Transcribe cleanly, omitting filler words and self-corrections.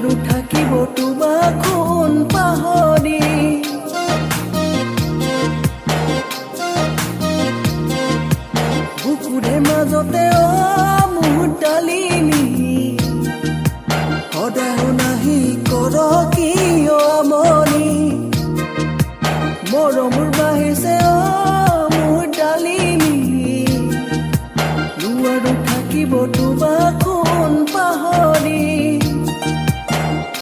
আৰু থাকিব তোমাক কোন পাহৰি বুকুৰে মাজতে মোৰ ডালিনী সদায় নাহি কৰ